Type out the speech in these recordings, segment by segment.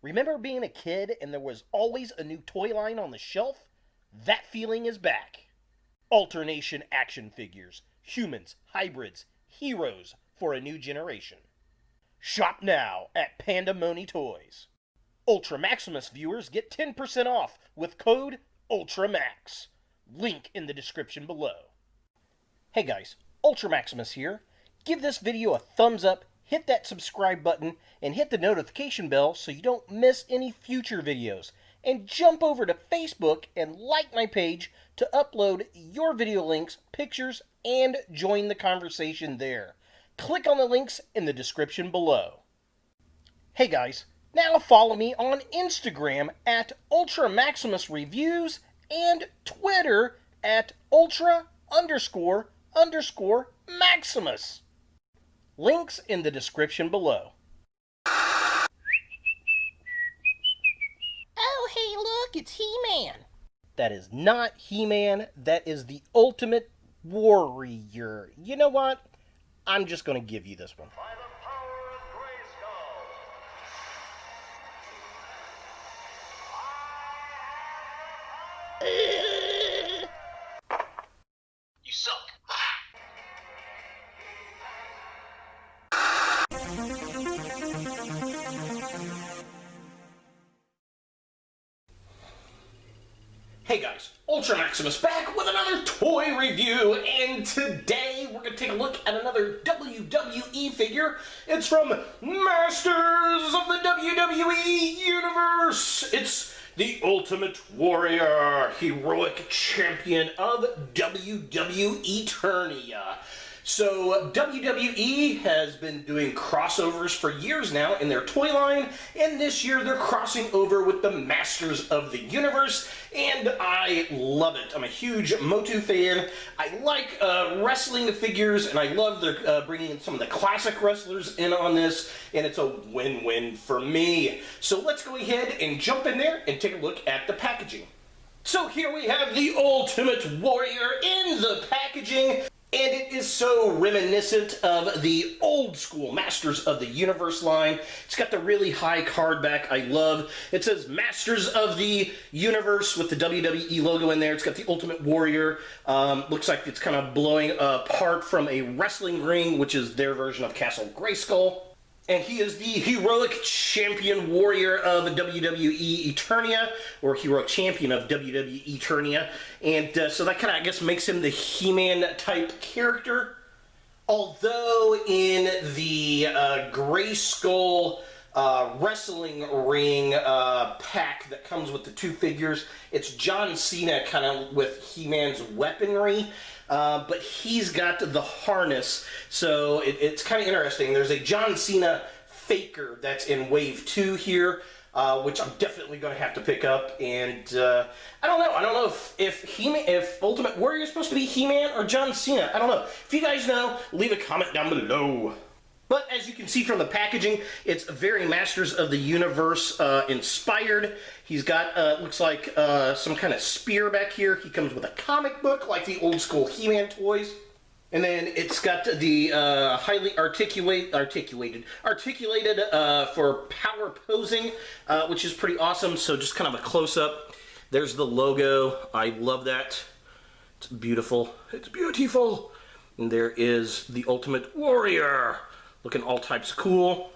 Remember being a kid and there was always a new toy line on the shelf? That feeling is back. Alternation action figures, humans, hybrids, heroes for a new generation. Shop now at Pandemoni Toys. ULTRAMAXIMUS viewers get 10% off with code ULTRAMAX. Link in the description below. Hey guys, ULTRAMAXIMUS here. Give this video a thumbs up, hit that subscribe button, and hit the notification bell so you don't miss any future videos. And jump over to Facebook and like my page to upload your video links, pictures, and join the conversation there. Click on the links in the description below. Hey guys, now follow me on Instagram at ULTRAMAXIMUSreviews and Twitter at Ultra__Maximus. Links in the description below. Oh, hey, look, it's He-Man. That is not He-Man, that is the Ultimate Warrior. You know what? I'm just going to give you this one. By the power of Grayskull. You suck. Hey guys, ULTRAMAXIMUS back with another toy review, and today we're going to take a look at another WWE figure. It's from Masters of the WWE Universe. It's the Ultimate Warrior, heroic champion of WWEternia. So WWE has been doing crossovers for years now in their toy line, and this year they're crossing over with the Masters of the Universe, and I love it. I'm a huge Motu fan. I like wrestling figures, and I love they're bringing in some of the classic wrestlers in on this, and it's a win-win for me. So let's go ahead and jump in there and take a look at the packaging. So here we have the Ultimate Warrior in the packaging. And it is so reminiscent of the old school Masters of the Universe line. It's got the really high card back I love. It says Masters of the Universe with the WWE logo in there. It's got the Ultimate Warrior. Looks like it's kind of blowing apart from a wrestling ring, which is their version of Castle Grayskull. And he is the heroic champion warrior of WWEternia, or heroic champion of WWEternia. And so that kind of, I guess, makes him the He-Man type character. Although in the Grayskull wrestling ring pack that comes with the two figures, it's John Cena kind of with He-Man's weaponry. But he's got the harness, so it's kind of interesting. There's a John Cena Faker that's in Wave 2 here, which I'm definitely going to have to pick up. And I don't know if Ultimate Warrior is supposed to be He-Man or John Cena. I don't know. If you guys know, leave a comment down below. But as you can see from the packaging, it's very Masters of the Universe inspired. He's got, looks like some kind of spear back here. He comes with a comic book like the old school He-Man toys. And then it's got the highly articulated for power posing, which is pretty awesome. So just kind of a close-up. There's the logo. I love that. It's beautiful. It's beautiful. And there is the Ultimate Warrior. Looking all types cool.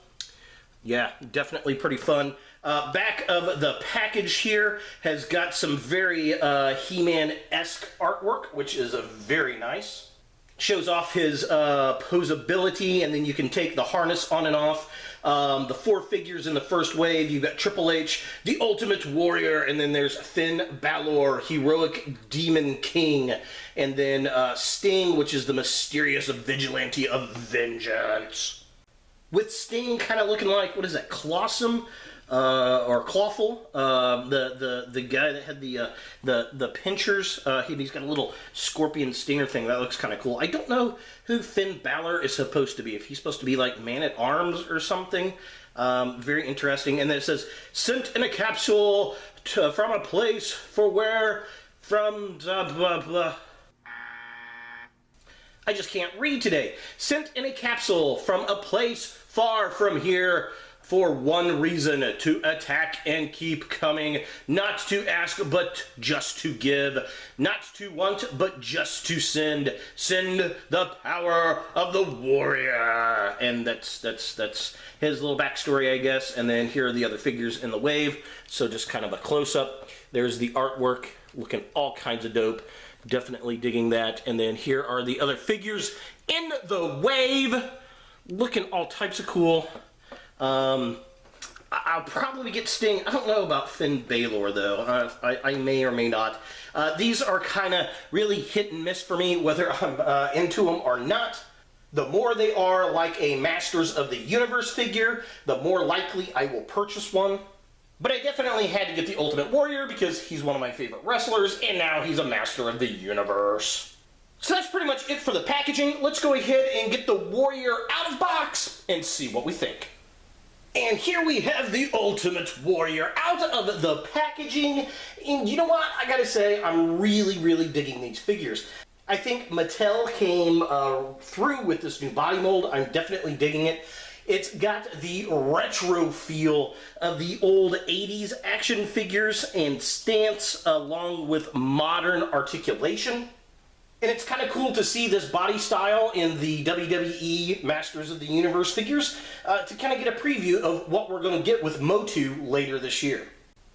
Yeah, definitely pretty fun. Back of the package here has got some very He-Man-esque artwork, which is very nice. Shows off his posability, and then you can take the harness on and off. The four figures in the first wave, you've got Triple H, the Ultimate Warrior, and then there's Finn Balor, Heroic Demon King, and then Sting, which is the mysterious vigilante of vengeance. With Sting kind of looking like, what is that, Colossum? Or Clawful, the guy that had the pinchers. He's got a little scorpion stinger thing that looks kind of cool. I don't know who Finn Balor is supposed to be. If he's supposed to be like Man-at-Arms or something. Very interesting. And then it says, sent in a capsule from a place from blah blah blah. I just can't read today. Sent in a capsule from a place far from here. for one reason, to attack and keep coming, not to ask but just to give, not to want but just to send the power of the warrior. And that's his little backstory, I guess. And then here are the other figures in the wave, so just kind of a close-up. There's the artwork, looking all kinds of dope, definitely digging that. And then here are the other figures in the wave, looking all types of cool. I'll probably get Sting. I don't know about Finn Balor, though. I may or may not. These are kind of really hit and miss for me, whether I'm into them or not. The more they are like a Masters of the Universe figure, the more likely I will purchase one. But I definitely had to get the Ultimate Warrior because he's one of my favorite wrestlers, and now he's a Master of the Universe. So that's pretty much it for the packaging. Let's go ahead and get the Warrior out of box and see what we think. And here we have the Ultimate Warrior out of the packaging. And you know what? I gotta say, I'm really digging these figures. I think Mattel came through with this new body mold. I'm definitely digging it. It's got the retro feel of the old 80s action figures and stance, along with modern articulation. And it's kind of cool to see this body style in the WWE Masters of the Universe figures to kind of get a preview of what we're going to get with Motu later this year.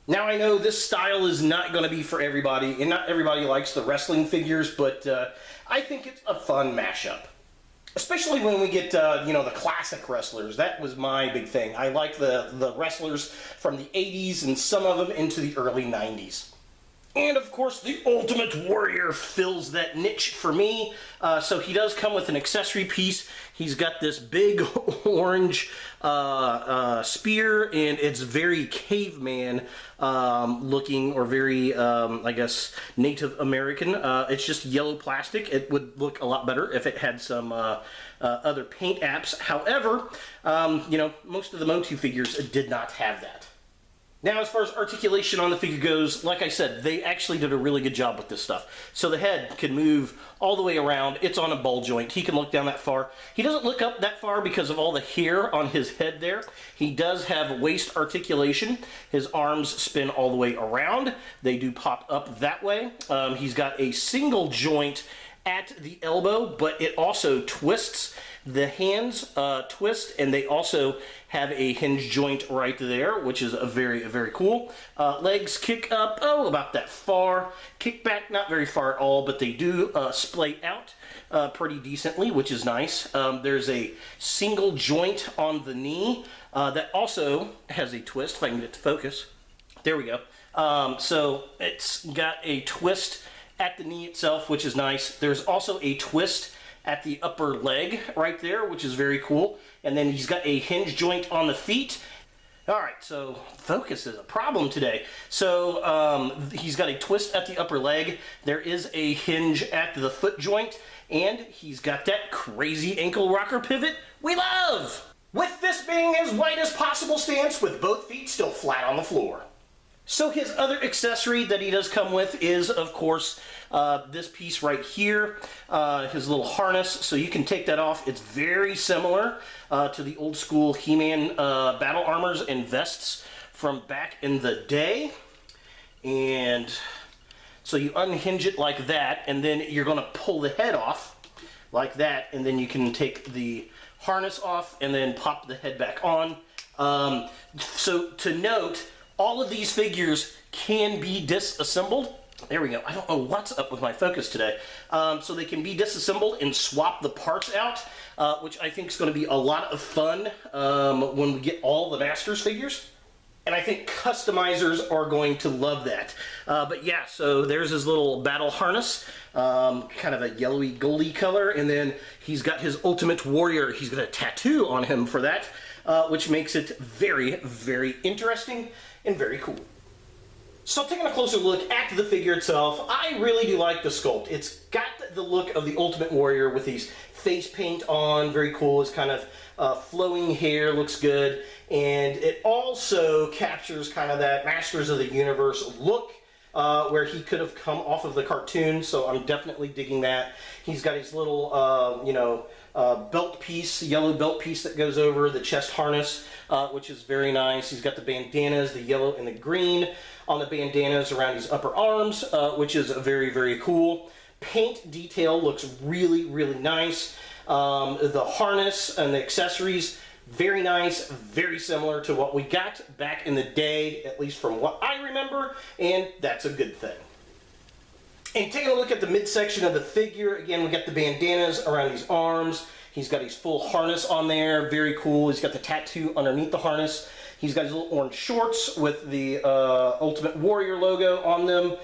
Now, I know this style is not going to be for everybody, and not everybody likes the wrestling figures, but I think it's a fun mashup. Especially when we get, you know, the classic wrestlers. That was my big thing. I like the wrestlers from the 80s and some of them into the early 90s. And of course, the Ultimate Warrior fills that niche for me. So he does come with an accessory piece. He's got this big orange spear, and it's very caveman looking, or very, I guess, Native American. It's just yellow plastic. It would look a lot better if it had some other paint apps. However, you know, most of the Motu figures did not have that. Now, as far as articulation on the figure goes, like I said, they actually did a really good job with this stuff. So the head can move all the way around. It's on a ball joint. He can look down that far. He doesn't look up that far because of all the hair on his head there. He does have waist articulation. His arms spin all the way around. They do pop up that way. He's got a single joint at the elbow, but it also twists. The hands twist, and they also have a hinge joint right there, which is very cool. Legs kick up, about that far. Kick back, not very far at all, but they do splay out pretty decently, which is nice. There's a single joint on the knee that also has a twist, if I can get it to focus. There we go. So it's got a twist at the knee itself, which is nice. There's also a twist at the upper leg right there, which is very cool. And then he's got a hinge joint on the feet. Alright, so focus is a problem today. So he's got a twist at the upper leg. There is a hinge at the foot joint. And he's got that crazy ankle rocker pivot we love! With this being as wide as possible stance with both feet still flat on the floor. So his other accessory that he does come with is, of course, this piece right here, his little harness. So you can take that off. It's very similar to the old school He-Man battle armors and vests from back in the day. And so you unhinge it like that, and then you're going to pull the head off like that, and then you can take the harness off and then pop the head back on. So to note, all of these figures can be disassembled. There we go. I don't know what's up with my focus today. So they can be disassembled and swap the parts out, which I think is going to be a lot of fun when we get all the Masters figures. And I think customizers are going to love that. But yeah, so there's his little battle harness, kind of a yellowy goldy color, and then he's got his Ultimate Warrior. He's got a tattoo on him for that, which makes it very interesting and very cool. So taking a closer look at the figure itself, I really do like the sculpt. It's got the look of the Ultimate Warrior with these face paint on, very cool. It's kind of flowing hair, looks good. And it also captures kind of that Masters of the Universe look where he could have come off of the cartoon, so I'm definitely digging that. He's got his little, belt piece, yellow belt piece that goes over the chest harness, which is very nice. He's got the bandanas, the yellow and the green on the bandanas around his upper arms, which is very, very cool. Paint detail looks really, really nice. The harness and the accessories, very nice, very similar to what we got back in the day, at least from what I remember, and that's a good thing. And taking a look at the midsection of the figure, again, we got the bandanas around his arms. He's got his full harness on there, very cool. He's got the tattoo underneath the harness. He's got his little orange shorts with the Ultimate Warrior logo on them.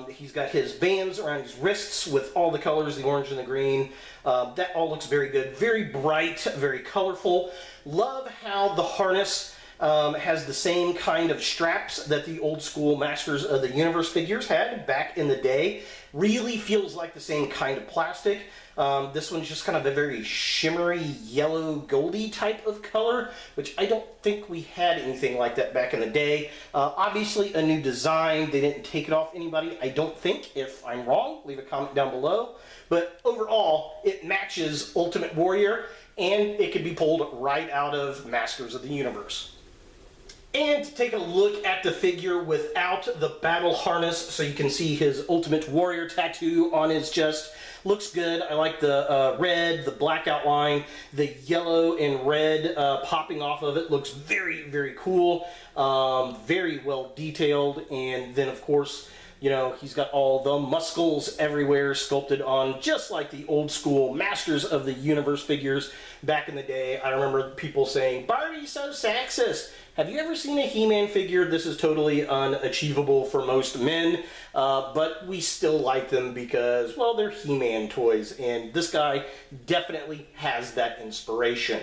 He's got his bands around his wrists with all the colors, the orange and the green. That all looks very good. Very bright, very colorful. Love how the harness has the same kind of straps that the old school Masters of the Universe figures had back in the day. Really feels like the same kind of plastic. This one's just kind of a very shimmery yellow goldy type of color, which I don't think we had anything like that back in the day. Obviously a new design. They didn't take it off anybody, I don't think. If I'm wrong, leave a comment down below. But overall, it matches Ultimate Warrior, and it could be pulled right out of Masters of the Universe. And to take a look at the figure without the battle harness, so you can see his Ultimate Warrior tattoo on his chest. Looks good. I like the red, the black outline, the yellow and red popping off of it. Looks very, very cool. Very well detailed. And then, of course, you know, he's got all the muscles everywhere sculpted on, just like the old school Masters of the Universe figures back in the day. I remember people saying, "Barbie's so sexist." Have you ever seen a He-Man figure? This is totally unachievable for most men, but we still like them because, well, they're He-Man toys, and this guy definitely has that inspiration.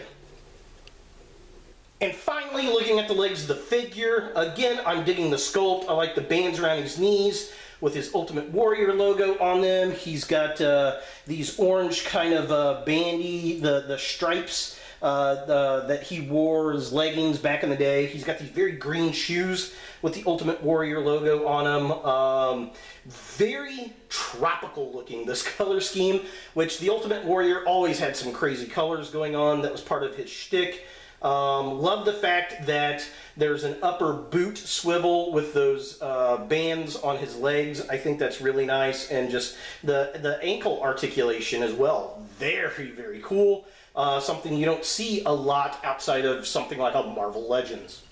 And finally, looking at the legs of the figure, again, I'm digging the sculpt. I like the bands around his knees with his Ultimate Warrior logo on them. He's got these orange kind of bandy, the stripes that he wore as leggings back in the day. He's got these very green shoes with the Ultimate Warrior logo on them. Very tropical looking, this color scheme, which the Ultimate Warrior always had some crazy colors going on. That was part of his shtick. Love the fact that there's an upper boot swivel with those bands on his legs. I think that's really nice, and just the ankle articulation as well. Very, very cool. Something you don't see a lot outside of something like a Marvel Legends.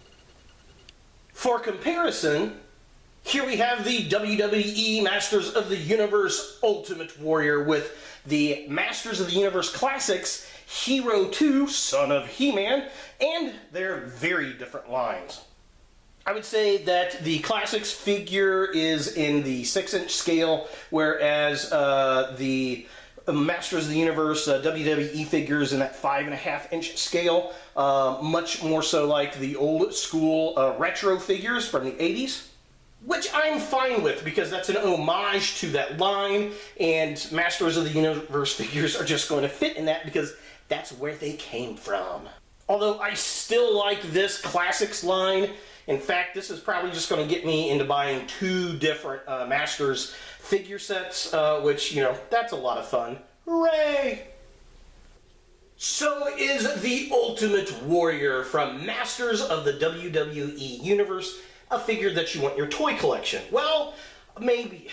For comparison, here we have the WWE Masters of the Universe Ultimate Warrior with the Masters of the Universe Classics Hero 2, Son of He-Man, and they're very different lines. I would say that the Classics figure is in the 6-inch scale, whereas the Masters of the Universe WWE figures in that 5.5-inch scale, much more so like the old school retro figures from the 80s. Which I'm fine with, because that's an homage to that line, and Masters of the Universe figures are just going to fit in that because that's where they came from. Although I still like this Classics line. In fact, this is probably just going to get me into buying 2 different Masters figure sets, which, you know, that's a lot of fun. Hooray! So is the Ultimate Warrior from Masters of the WWE Universe a figure that you want in your toy collection? Well, maybe.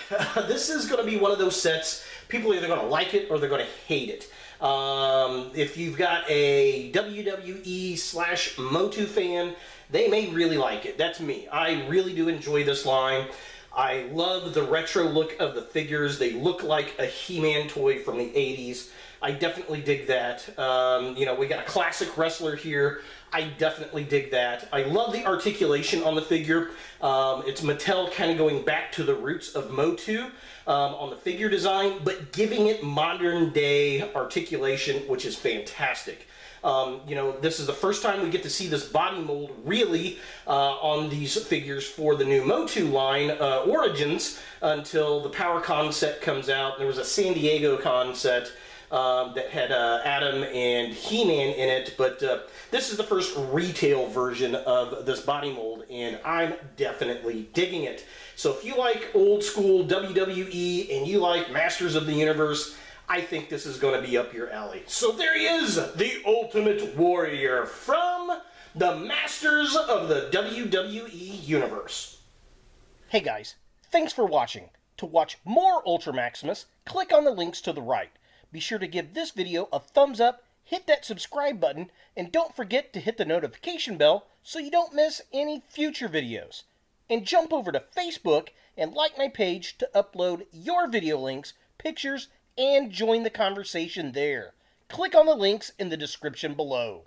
This is going to be one of those sets, people are either going to like it or they're going to hate it. If you've got a WWE/Motu fan, they may really like it. That's me. I really do enjoy this line. I love the retro look of the figures. They look like a He-Man toy from the 80s. I definitely dig that. You know, we got a classic wrestler here. I definitely dig that. I love the articulation on the figure. It's Mattel kind of going back to the roots of Motu on the figure design, but giving it modern day articulation, which is fantastic. You know, this is the first time we get to see this body mold really on these figures for the new Motu line Origins until the PowerCon set comes out. There was a San Diego Con set that had Adam and He-Man in it, but this is the first retail version of this body mold, and I'm definitely digging it. So if you like old school WWE and you like Masters of the Universe, I think this is going to be up your alley. So there he is, the Ultimate Warrior from the Masters of the WWE Universe. Hey guys, thanks for watching. To watch more Ultramaximus, click on the links to the right. Be sure to give this video a thumbs up, hit that subscribe button, and don't forget to hit the notification bell so you don't miss any future videos. And jump over to Facebook and like my page to upload your video links, pictures, and join the conversation there. Click on the links in the description below.